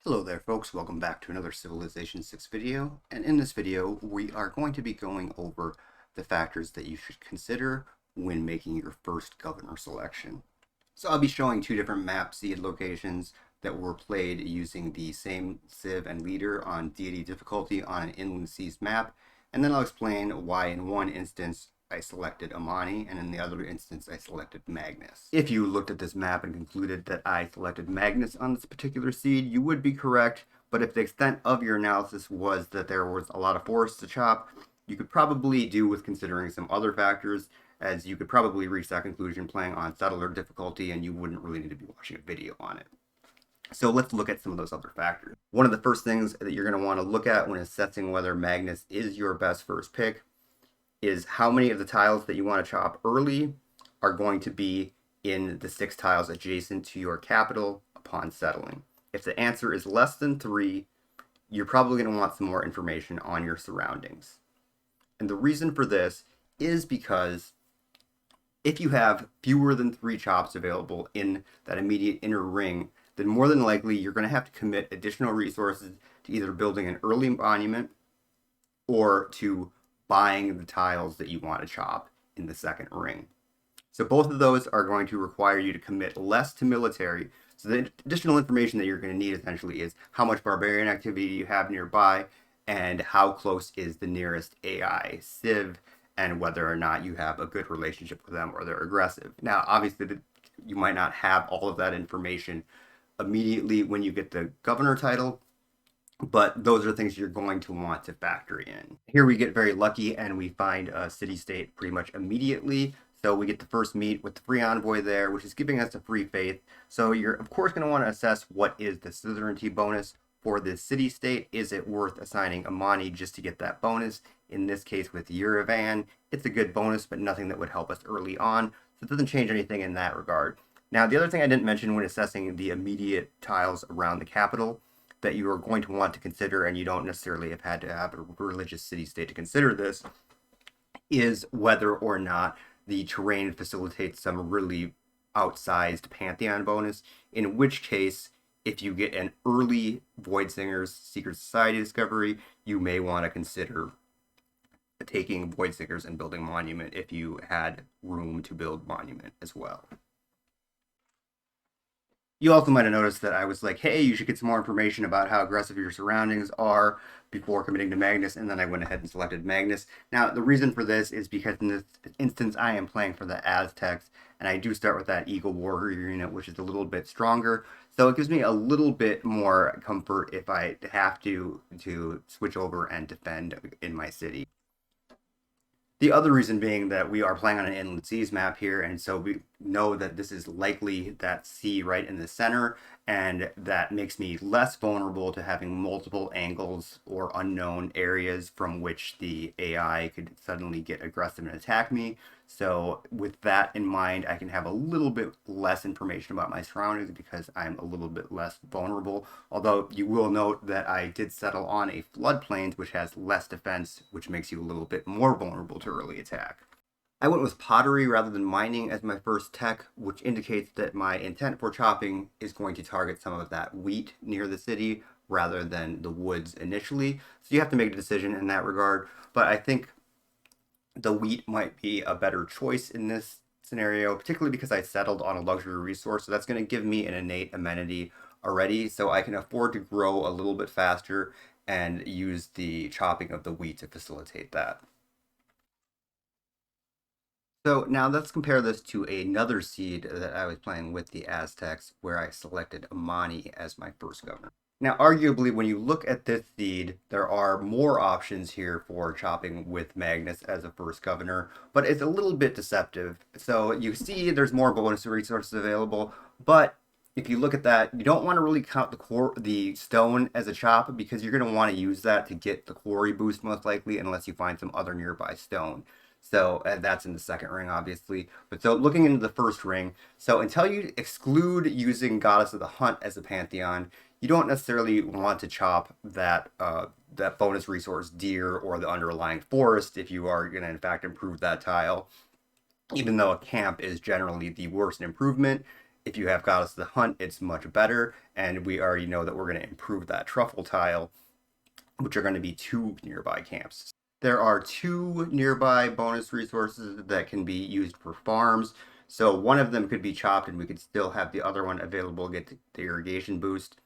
Hello there folks, welcome back to another Civilization 6 video, and in this video we are going to be going over the factors that you should consider when making your first governor selection. So I'll be showing two different map seed locations that were played using the same civ and leader on deity difficulty on an inland seas map, and then I'll explain why in one instance I selected Amani, and in the other instance I selected Magnus. If you looked at this map and concluded that I selected Magnus on this particular seed, you would be correct, but if the extent of your analysis was that there was a lot of forests to chop, you could probably do with considering some other factors, as you could probably reach that conclusion playing on settler difficulty and you wouldn't really need to be watching a video on it. So let's look at some of those other factors. One of the first things that you're going to want to look at when assessing whether Magnus is your best first pick is how many of the tiles that you want to chop early are going to be in the 6 tiles adjacent to your capital upon settling. If the answer is less than 3, you're probably going to want some more information on your surroundings. And the reason for this is because if you have fewer than 3 chops available in that immediate inner ring, then more than likely you're going to have to commit additional resources to either building an early monument or to buying the tiles that you want to chop in the second ring. So both of those are going to require you to commit less to military. So the additional information that you're going to need essentially is how much barbarian activity you have nearby and how close is the nearest AI civ and whether or not you have a good relationship with them or they're aggressive. Now, obviously, you might not have all of that information immediately when you get the governor title, but those are things you're going to want to factor in. Here we get very lucky and we find a city-state pretty much immediately. So we get the first meet with the free envoy there, which is giving us a free faith. So you're of course going to want to assess what is the suzerainty bonus for this city-state. Is it worth assigning Amani just to get that bonus? In this case with Yerevan, it's a good bonus, but nothing that would help us early on. So it doesn't change anything in that regard. Now, the other thing I didn't mention when assessing the immediate tiles around the capital that you are going to want to consider, and you don't necessarily have had to have a religious city-state to consider this, is whether or not the terrain facilitates some really outsized pantheon bonus, in which case, if you get an early Voidsingers Secret Society discovery, you may want to consider taking Voidsingers and building Monument if you had room to build Monument as well. You also might have noticed that I was like, hey, you should get some more information about how aggressive your surroundings are before committing to Magnus, and then I went ahead and selected Magnus. Now, the reason for this is because in this instance, I am playing for the Aztecs, and I do start with that Eagle Warrior unit, which is a little bit stronger, so it gives me a little bit more comfort if I have to switch over and defend in my city. The other reason being that we are playing on an inland seas map here, and so we know that this is likely that sea right in the center, and that makes me less vulnerable to having multiple angles or unknown areas from which the AI could suddenly get aggressive and attack me. So with that in mind, I can have a little bit less information about my surroundings because I'm a little bit less vulnerable. Although you will note that I did settle on a floodplains, which has less defense, which makes you a little bit more vulnerable to early attack. I went with pottery rather than mining as my first tech, which indicates that my intent for chopping is going to target some of that wheat near the city rather than the woods initially. So you have to make a decision in that regard. But I think the wheat might be a better choice in this scenario, particularly because I settled on a luxury resource. So that's going to give me an innate amenity already, so I can afford to grow a little bit faster and use the chopping of the wheat to facilitate that. So now let's compare this to another seed that I was playing with the Aztecs, where I selected Amani as my first governor. Now, arguably, when you look at this seed, there are more options here for chopping with Magnus as a first governor, but it's a little bit deceptive. So you see there's more bonus resources available, but if you look at that, you don't want to really count the stone as a chop because you're going to want to use that to get the quarry boost most likely, unless you find some other nearby stone. So that's in the second ring, obviously. But so looking into the first ring, so until you exclude using Goddess of the Hunt as a pantheon, you don't necessarily want to chop that that bonus resource deer or the underlying forest if you are going to in fact improve that tile. Even though a camp is generally the worst improvement, If you have Goddess of the Hunt, it's much better, and we already know that we're going to improve that truffle tile, which are going to be 2 nearby camps. There are 2 nearby bonus resources that can be used for farms. So one of them could be chopped and we could still have the other one available to get the irrigation boost.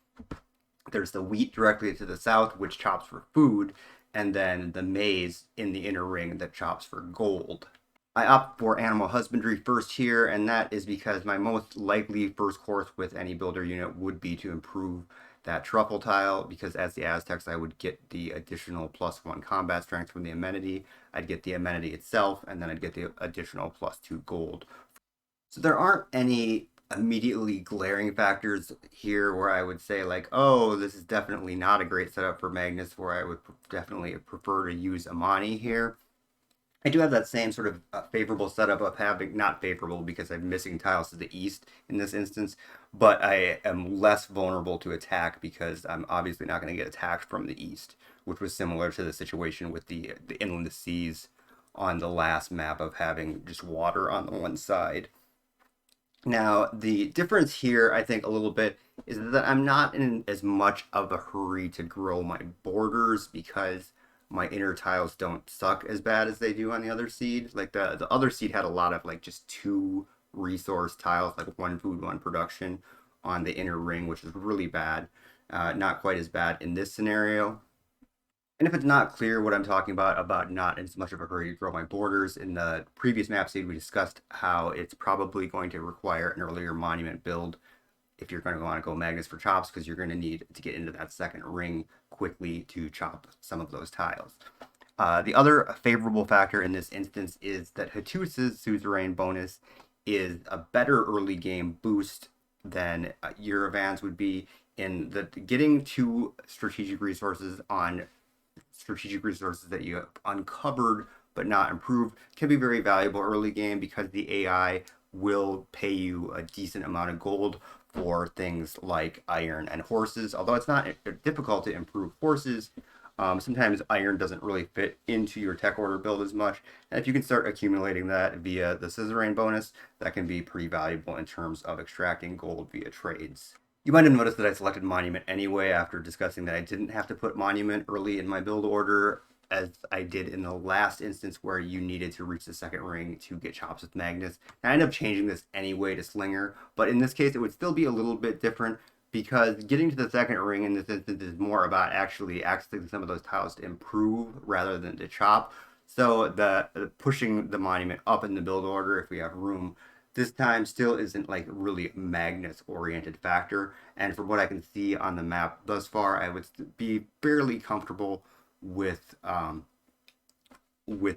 There's the wheat directly to the south, which chops for food, and then the maize in the inner ring that chops for gold. I opt for animal husbandry first here, and that is because my most likely first course with any builder unit would be to improve that truffle tile, because as the Aztecs I would get the additional +1 combat strength from the amenity, I'd get the amenity itself, and then I'd get the additional +2 gold. So there aren't any immediately glaring factors here where I would say like, oh, this is definitely not a great setup for Magnus, where I would definitely prefer to use Amani here. I do have that same sort of favorable setup of having, not favorable because I'm missing tiles to the east in this instance, but I am less vulnerable to attack because I'm obviously not going to get attacked from the east, which was similar to the situation with the inland seas on the last map of having just water on the one side. Now, the difference here, I think, a little bit is that I'm not in as much of a hurry to grow my borders because my inner tiles don't suck as bad as they do on the other seed. Like the other seed had a lot of like just 2 resource tiles, like 1 food, 1 production on the inner ring, which is really bad. Not quite as bad in this scenario. And if it's not clear what I'm talking about not in as much of a hurry to grow my borders, in the previous map seed we discussed how it's probably going to require an earlier monument build if you're going to want to go Magnus for chops, because you're going to need to get into that second ring quickly to chop some of those tiles. The other favorable factor in this instance is that Hattus's Suzerain bonus is a better early game boost than Yerevan's would be, in that getting 2 strategic resources that you have uncovered but not improved can be very valuable early game, because the AI will pay you a decent amount of gold for things like iron and horses. Although it's not difficult to improve horses, sometimes iron doesn't really fit into your tech order build as much. And if you can start accumulating that via the Suzerain bonus, that can be pretty valuable in terms of extracting gold via trades. You might have noticed that I selected Monument anyway after discussing that I didn't have to put Monument early in my build order, as I did in the last instance where you needed to reach the second ring to get chops with Magnus. And I ended up changing this anyway to Slinger, but in this case it would still be a little bit different, because getting to the second ring in this instance is more about actually accessing some of those tiles to improve rather than to chop. So the pushing the monument up in the build order if we have room this time still isn't like really Magnus oriented factor. And from what I can see on the map thus far, I would be fairly comfortable with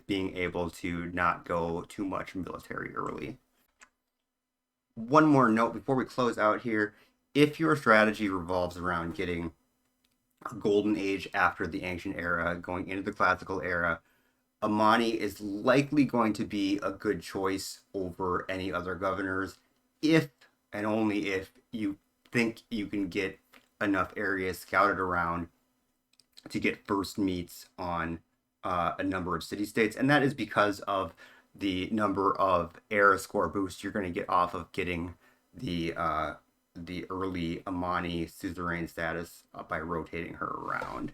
being able to not go too much military early. One more note before we close out here: if your strategy revolves around getting a golden age after the ancient era, going into the classical era, Amani is likely going to be a good choice over any other governors, if and only if you think you can get enough areas scouted around to get first meets on a number of city-states. And that is because of the number of era score boosts you're going to get off of getting the early Amani suzerain status by rotating her around.